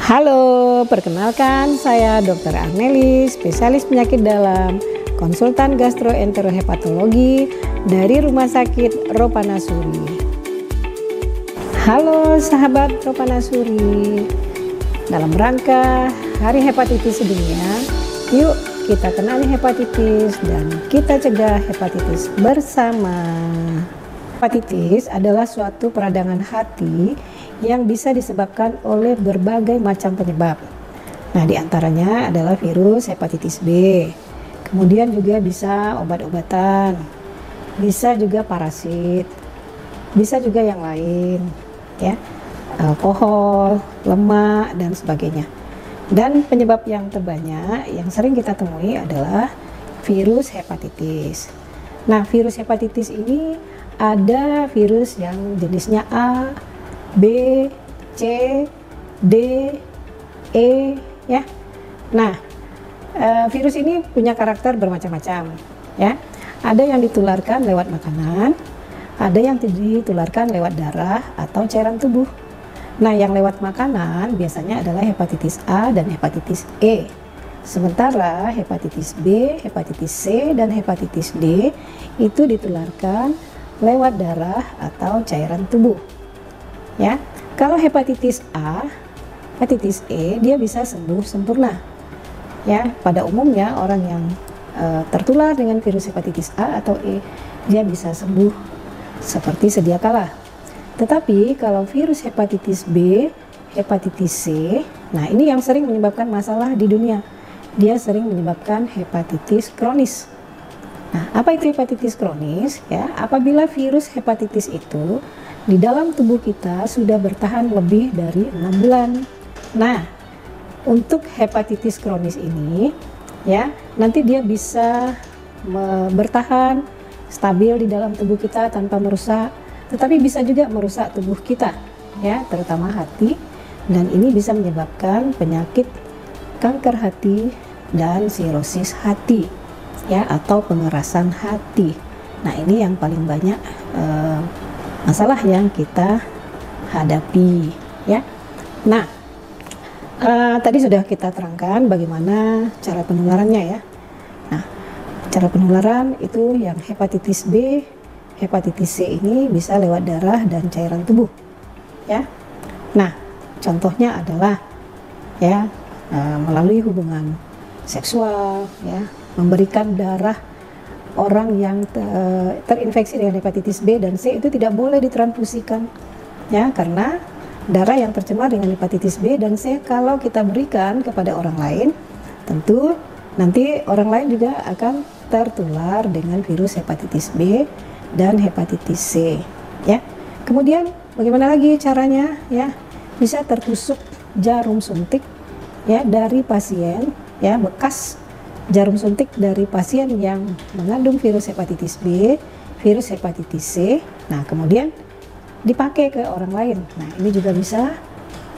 Halo, perkenalkan saya Dr. Arneli, spesialis penyakit dalam, konsultan gastroenterohepatologi dari Rumah Sakit Ropanasuri. Halo sahabat Ropanasuri, dalam rangka Hari Hepatitis Sedunia, yuk kita kenali hepatitis dan kita cegah hepatitis bersama. Hepatitis adalah suatu peradangan hati yang bisa disebabkan oleh berbagai macam penyebab. Nah, diantaranya adalah virus hepatitis B. Kemudian juga bisa obat-obatan, bisa juga parasit, bisa juga yang lain, ya, alkohol, lemak dan sebagainya. Dan penyebab yang terbanyak yang sering kita temui adalah virus hepatitis. Nah, virus hepatitis ini ada virus yang jenisnya A, B, C, D, E, ya. Nah, virus ini punya karakter bermacam-macam, ya. Ada yang ditularkan lewat makanan, ada yang ditularkan lewat darah atau cairan tubuh. Nah, yang lewat makanan biasanya adalah hepatitis A dan hepatitis E. Sementara hepatitis B, hepatitis C, dan hepatitis D itu ditularkan lewat darah atau cairan tubuh. Ya, kalau hepatitis A, hepatitis E dia bisa sembuh sempurna. Ya, pada umumnya orang yang tertular dengan virus hepatitis A atau E dia bisa sembuh seperti sedia kala. Tetapi kalau virus hepatitis B, hepatitis C, nah ini yang sering menyebabkan masalah di dunia. Dia sering menyebabkan hepatitis kronis. Nah, apa itu hepatitis kronis? Ya, apabila virus hepatitis itu di dalam tubuh kita sudah bertahan lebih dari 6 bulan. Nah, untuk hepatitis kronis ini, ya, nanti dia bisa bertahan stabil di dalam tubuh kita tanpa merusak, tetapi bisa juga merusak tubuh kita, ya, terutama hati, dan ini bisa menyebabkan penyakit kanker hati dan sirosis hati, ya, atau pengerasan hati. Nah, ini yang paling banyak masalah yang kita hadapi, ya. Nah, tadi sudah kita terangkan bagaimana cara penularannya, ya. Nah, cara penularan itu yang hepatitis B, hepatitis C ini bisa lewat darah dan cairan tubuh, ya. Nah, contohnya adalah, ya, melalui hubungan seksual, ya, memberikan darah. Orang yang terinfeksi dengan hepatitis B dan C itu tidak boleh ditransfusikan, ya, karena darah yang tercemar dengan hepatitis B dan C kalau kita berikan kepada orang lain, tentu nanti orang lain juga akan tertular dengan virus hepatitis B dan hepatitis C, ya. Kemudian bagaimana lagi caranya, ya? Bisa tertusuk jarum suntik, ya, dari pasien, ya, bekas jarum suntik dari pasien yang mengandung virus hepatitis B, virus hepatitis C. Nah, kemudian dipakai ke orang lain. Nah, ini juga bisa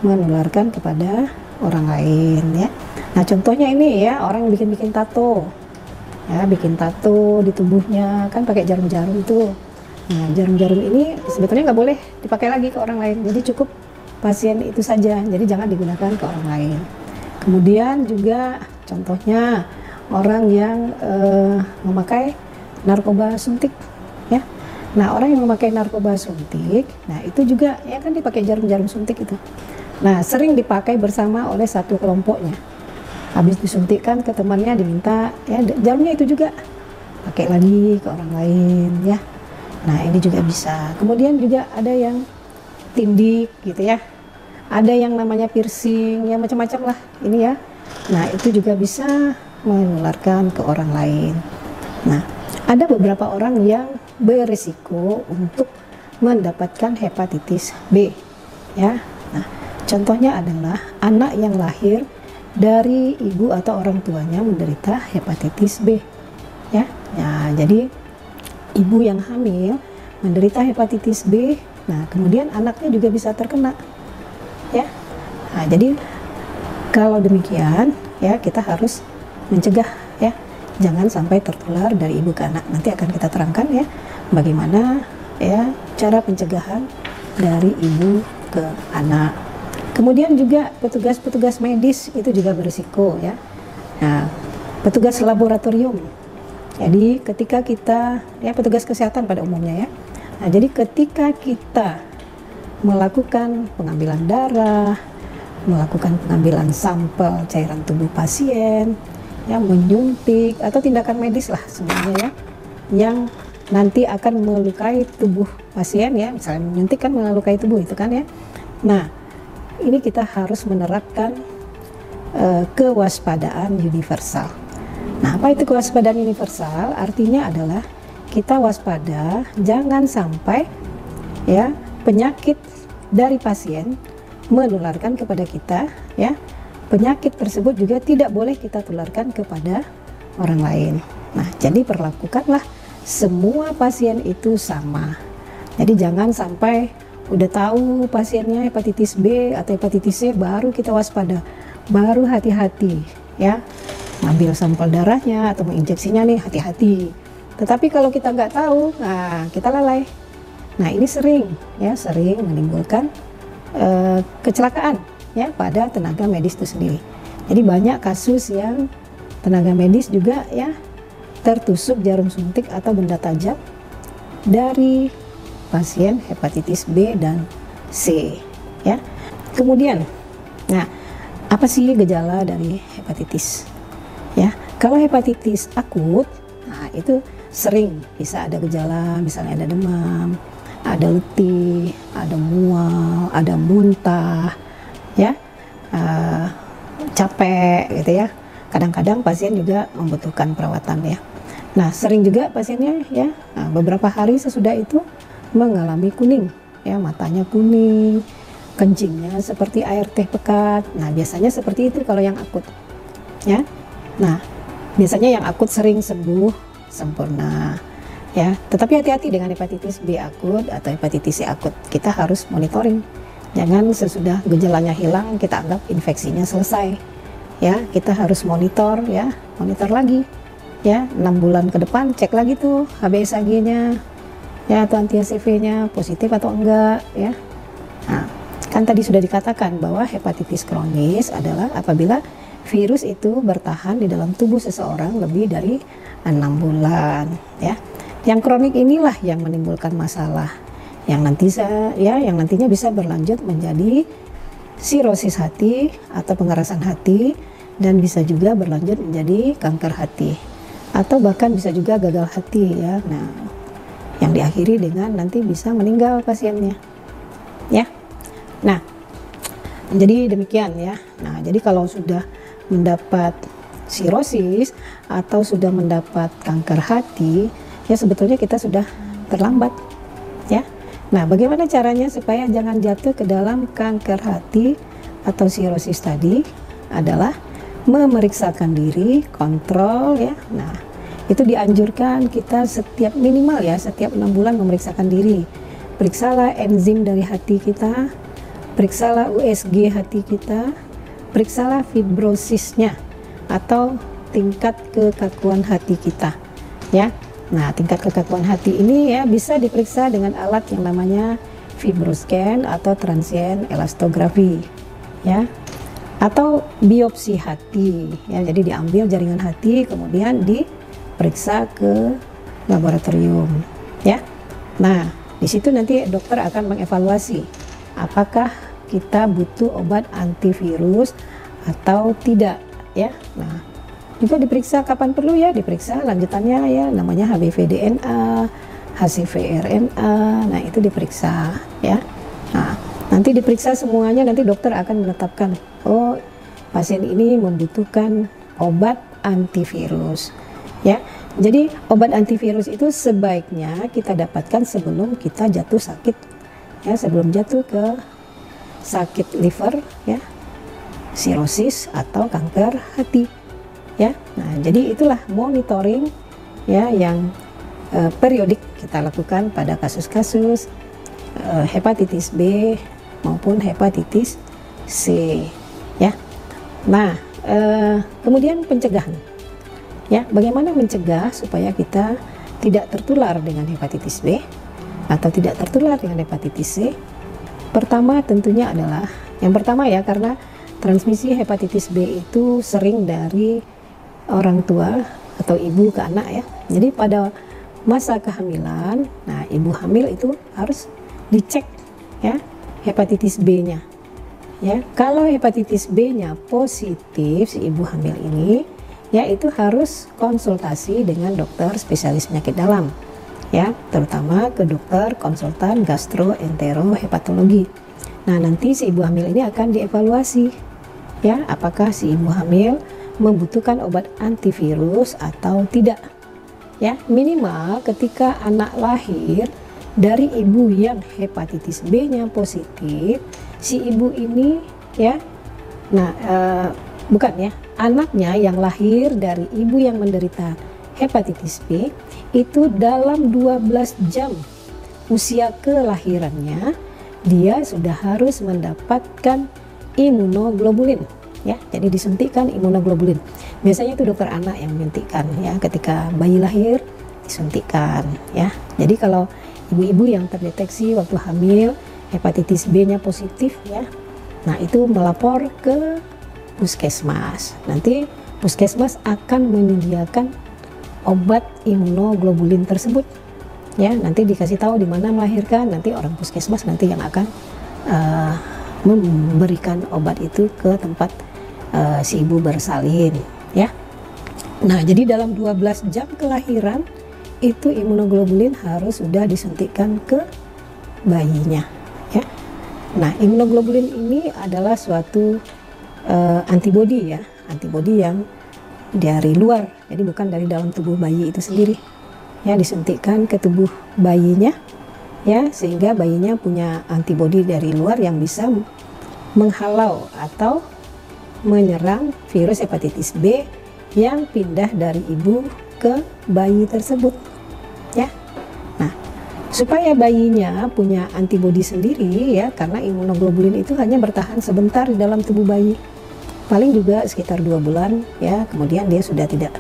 menularkan kepada orang lain, ya. Nah, contohnya ini, ya, orang bikin tato, ya, bikin tato di tubuhnya kan pakai jarum-jarum tuh. Nah, jarum-jarum ini sebetulnya nggak boleh dipakai lagi ke orang lain. Jadi cukup pasien itu saja. Jadi jangan digunakan ke orang lain. Kemudian juga contohnya orang yang memakai narkoba suntik, ya. Nah, orang yang memakai narkoba suntik, nah itu juga ya kan dipakai jarum-jarum suntik itu. Nah, sering dipakai bersama oleh satu kelompoknya. Habis disuntikkan ke temannya diminta, ya, jarumnya itu juga pakai lagi ke orang lain, ya. Nah, ini juga bisa. Kemudian juga ada yang tindik gitu, ya. Ada yang namanya piercing, ya, macam-macam lah ini, ya. Nah, itu juga bisa menularkan ke orang lain. Nah, ada beberapa orang yang berisiko untuk mendapatkan hepatitis B, ya. Nah, contohnya adalah anak yang lahir dari ibu atau orang tuanya menderita hepatitis B, ya. Nah, jadi ibu yang hamil menderita hepatitis B, nah kemudian anaknya juga bisa terkena, ya. Nah, jadi kalau demikian, ya, kita harus mencegah, ya, jangan sampai tertular dari ibu ke anak. Nanti akan kita terangkan, ya, bagaimana, ya, cara pencegahan dari ibu ke anak. Kemudian juga petugas-petugas medis itu juga berisiko ya. Nah, petugas laboratorium. Jadi ketika kita ya petugas kesehatan pada umumnya ya. Nah, jadi ketika kita melakukan pengambilan darah, melakukan pengambilan sampel cairan tubuh pasien, ya menyuntik atau tindakan medis lah sebenarnya ya, yang nanti akan melukai tubuh pasien ya, misalnya menyuntik kan melukai tubuh itu kan ya. Nah, ini kita harus menerapkan kewaspadaan universal. Nah, apa itu kewaspadaan universal? Artinya adalah kita waspada jangan sampai ya penyakit dari pasien menularkan kepada kita ya. Penyakit tersebut juga tidak boleh kita tularkan kepada orang lain. Nah, jadi perlakukanlah semua pasien itu sama. Jadi jangan sampai udah tahu pasiennya hepatitis B atau hepatitis C baru kita waspada, baru hati-hati ya, ambil sampel darahnya atau menginjeksinya nih hati-hati. Tetapi kalau kita nggak tahu, nah kita lalai. Nah ini sering menimbulkan kecelakaan ya pada tenaga medis itu sendiri. Jadi banyak kasus yang tenaga medis juga ya tertusuk jarum suntik atau benda tajam dari pasien hepatitis B dan C ya. Kemudian, nah apa sih gejala dari hepatitis ya? Kalau hepatitis akut, nah itu sering bisa ada gejala, misalnya ada demam, ada letih, ada mual, ada muntah ya, capek gitu ya. Kadang-kadang pasien juga membutuhkan perawatan ya. Nah sering juga pasiennya ya, beberapa hari sesudah itu mengalami kuning ya, matanya kuning, kencingnya seperti air teh pekat. Nah biasanya seperti itu kalau yang akut ya. Nah biasanya yang akut sering sembuh sempurna ya, tetapi hati-hati dengan hepatitis B akut atau hepatitis C akut. Kita harus monitoring, jangan sesudah gejalanya hilang kita anggap infeksinya selesai ya. Kita harus monitor ya, monitor lagi ya, 6 bulan ke depan cek lagi tuh HbA1c-nya ya, atau anti-HCV-nya positif atau enggak ya. Nah, kan tadi sudah dikatakan bahwa hepatitis kronis adalah apabila virus itu bertahan di dalam tubuh seseorang lebih dari 6 bulan ya. Yang kronik inilah yang menimbulkan masalah yang nantinya bisa berlanjut menjadi sirosis hati atau pengerasan hati, dan bisa juga berlanjut menjadi kanker hati atau bahkan bisa juga gagal hati ya. Nah, yang diakhiri dengan nanti bisa meninggal pasiennya ya. Nah jadi demikian ya. Nah jadi kalau sudah mendapat sirosis atau sudah mendapat kanker hati ya, sebetulnya kita sudah terlambat ya. Nah bagaimana caranya supaya jangan jatuh ke dalam kanker hati atau sirosis tadi? Adalah memeriksakan diri, kontrol ya. Nah itu dianjurkan kita setiap minimal ya, setiap 6 bulan memeriksakan diri. Periksalah enzim dari hati kita, periksalah USG hati kita, periksalah fibrosisnya atau tingkat kekakuan hati kita ya. Nah tingkat kekakuan hati ini ya bisa diperiksa dengan alat yang namanya fibroscan atau transient elastografi ya, atau biopsi hati ya. Jadi diambil jaringan hati kemudian diperiksa ke laboratorium ya. Nah di situ nanti dokter akan mengevaluasi apakah kita butuh obat antivirus atau tidak ya. Nah juga diperiksa kapan perlu ya, diperiksa lanjutannya ya, namanya HBV-DNA, HCV-RNA. Nah itu diperiksa ya. Nah nanti diperiksa semuanya, nanti dokter akan menetapkan, oh pasien ini membutuhkan obat antivirus ya. Jadi obat antivirus itu sebaiknya kita dapatkan sebelum kita jatuh sakit ya, sebelum jatuh ke sakit liver ya, sirosis atau kanker hati ya. Nah jadi itulah monitoring ya yang periodik kita lakukan pada kasus-kasus hepatitis B maupun hepatitis C ya. Nah kemudian pencegahan ya, bagaimana mencegah supaya kita tidak tertular dengan hepatitis B atau tidak tertular dengan hepatitis C? Pertama tentunya adalah Yang pertama ya, karena transmisi hepatitis B itu sering dari orang tua atau ibu ke anak ya. Jadi pada masa kehamilan, nah ibu hamil itu harus dicek ya hepatitis B-nya. Ya, kalau hepatitis B-nya positif si ibu hamil ini, ya itu harus konsultasi dengan dokter spesialis penyakit dalam. Ya, terutama ke dokter konsultan gastroenterohepatologi. Nah, nanti si ibu hamil ini akan dievaluasi ya, apakah si ibu hamil membutuhkan obat antivirus atau tidak. Ya, minimal ketika anak lahir dari ibu yang hepatitis B-nya positif, si ibu ini ya, bukan ya, anaknya yang lahir dari ibu yang menderita hepatitis B itu dalam 12 jam usia kelahirannya dia sudah harus mendapatkan imunoglobulin ya, jadi disuntikkan imunoglobulin. Biasanya itu dokter anak yang menyuntikkan ya, ketika bayi lahir disuntikkan ya. Jadi kalau ibu-ibu yang terdeteksi waktu hamil hepatitis B-nya positif ya, nah itu melapor ke puskesmas. Nanti puskesmas akan menyediakan obat imunoglobulin tersebut ya, nanti dikasih tahu di mana melahirkan, nanti orang puskesmas nanti yang akan memberikan obat itu ke tempat si ibu bersalin ya. Nah, jadi dalam 12 jam kelahiran itu imunoglobulin harus sudah disuntikkan ke bayinya ya. Nah, imunoglobulin ini adalah suatu antibodi ya, antibodi yang dari luar, jadi bukan dari dalam tubuh bayi itu sendiri ya, disuntikkan ke tubuh bayinya ya, sehingga bayinya punya antibodi dari luar yang bisa menghalau atau menyerang virus hepatitis B yang pindah dari ibu ke bayi tersebut ya. Nah, supaya bayinya punya antibodi sendiri ya, karena imunoglobulin itu hanya bertahan sebentar di dalam tubuh bayi, paling juga sekitar 2 bulan ya, kemudian dia sudah tidak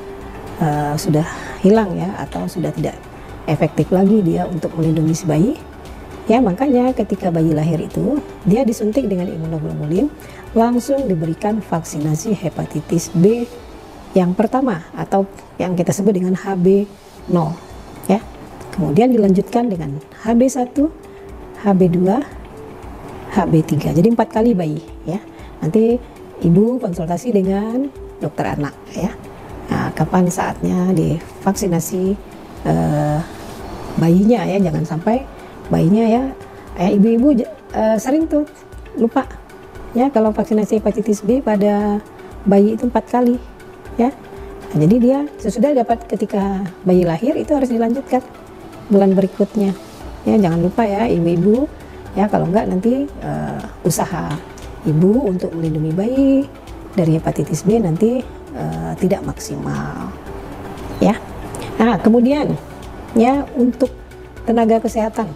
sudah hilang ya, atau sudah tidak efektif lagi dia untuk melindungi si bayi ya. Makanya ketika bayi lahir itu dia disuntik dengan imunoglobulin, langsung diberikan vaksinasi hepatitis B yang pertama atau yang kita sebut dengan HB0 ya. Kemudian dilanjutkan dengan HB1, HB2, HB3. Jadi 4 kali bayi ya. Nanti ibu konsultasi dengan dokter anak ya. Nah, kapan saatnya divaksinasi bayinya ya, jangan sampai bayinya ya, ibu-ibu sering tuh lupa ya kalau vaksinasi hepatitis B pada bayi itu 4 kali ya. Nah, jadi dia sesudah dapat ketika bayi lahir itu harus dilanjutkan bulan berikutnya ya, jangan lupa ya ibu-ibu ya, kalau enggak nanti usaha ibu untuk melindungi bayi dari hepatitis B nanti tidak maksimal ya. Nah, kemudian ya untuk tenaga kesehatan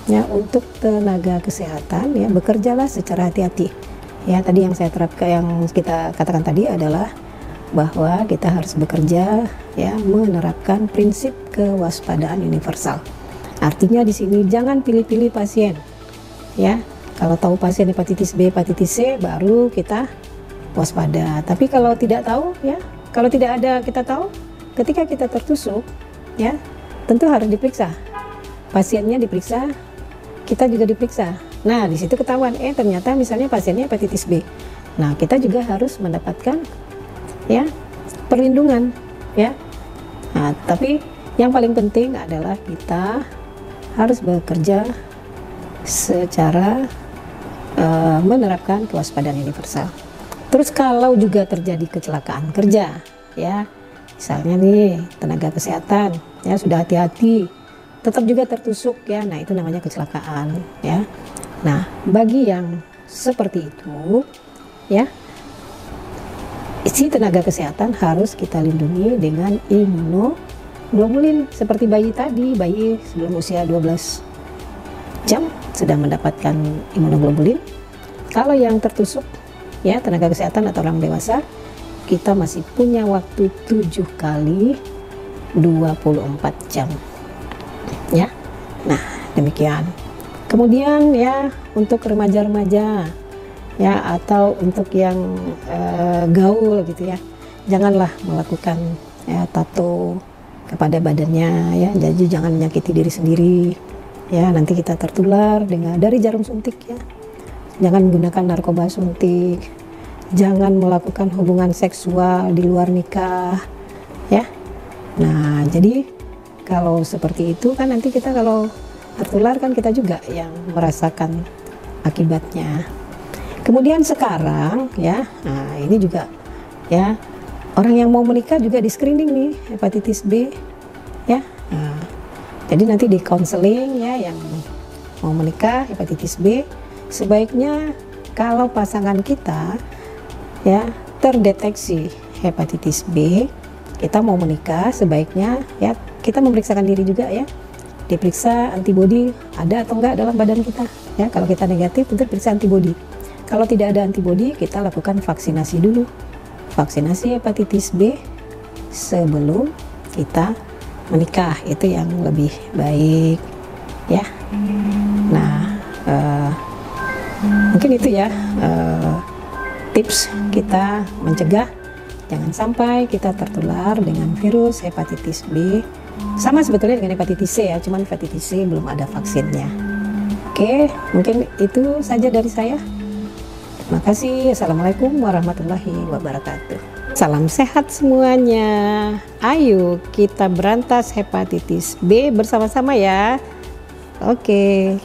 ya, untuk tenaga kesehatan ya, bekerjalah secara hati-hati ya. Tadi yang saya terapkan, yang kita katakan tadi adalah bahwa kita harus bekerja ya, menerapkan prinsip kewaspadaan universal. Artinya di sini jangan pilih-pilih pasien ya. Kalau tahu pasien hepatitis B, hepatitis C baru kita waspada. Tapi kalau tidak tahu ya, kalau tidak ada kita tahu, ketika kita tertusuk ya, tentu harus diperiksa. Pasiennya diperiksa, kita juga diperiksa. Nah, di situ ketahuan ternyata misalnya pasiennya hepatitis B. Nah, kita juga harus mendapatkan ya perlindungan ya. Nah, tapi yang paling penting adalah kita harus bekerja secara menerapkan kewaspadaan universal. Terus kalau juga terjadi kecelakaan kerja ya, misalnya nih tenaga kesehatan ya sudah hati-hati tetap juga tertusuk ya, nah itu namanya kecelakaan ya. Nah, bagi yang seperti itu ya, si tenaga kesehatan harus kita lindungi dengan imunoglobulin seperti bayi tadi. Bayi sebelum usia 12 jam sudah mendapatkan imunoglobulin. Kalau yang tertusuk ya, tenaga kesehatan atau orang dewasa, kita masih punya waktu 7 kali 24 jam ya. Nah, demikian. Kemudian ya, untuk remaja-remaja ya, atau untuk yang gaul gitu ya, janganlah melakukan ya, tato kepada badannya ya. Jadi jangan menyakiti diri sendiri ya, nanti kita tertular dari jarum suntik ya. Jangan menggunakan narkoba suntik, jangan melakukan hubungan seksual di luar nikah ya. Nah, jadi kalau seperti itu kan nanti kita kalau tertular kan kita juga yang merasakan akibatnya. Kemudian sekarang ya, nah ini juga ya, orang yang mau menikah juga di screening nih hepatitis B ya. Nah, jadi nanti di konseling ya, yang mau menikah hepatitis B, sebaiknya kalau pasangan kita ya terdeteksi hepatitis B, kita mau menikah, sebaiknya ya kita memeriksakan diri juga ya, diperiksa antibodi ada atau enggak dalam badan kita ya. Kalau kita negatif, tentu periksa antibodi. Kalau tidak ada antibodi, kita lakukan vaksinasi dulu, vaksinasi hepatitis B sebelum kita menikah, itu yang lebih baik ya. Nah, mungkin itu ya tips kita mencegah jangan sampai kita tertular dengan virus hepatitis B. Sama sebetulnya dengan hepatitis C ya, cuman hepatitis C belum ada vaksinnya. Oke, mungkin itu saja dari saya. Terima kasih. Assalamualaikum warahmatullahi wabarakatuh. Salam sehat semuanya. Ayo kita berantas hepatitis B bersama-sama ya. Oke.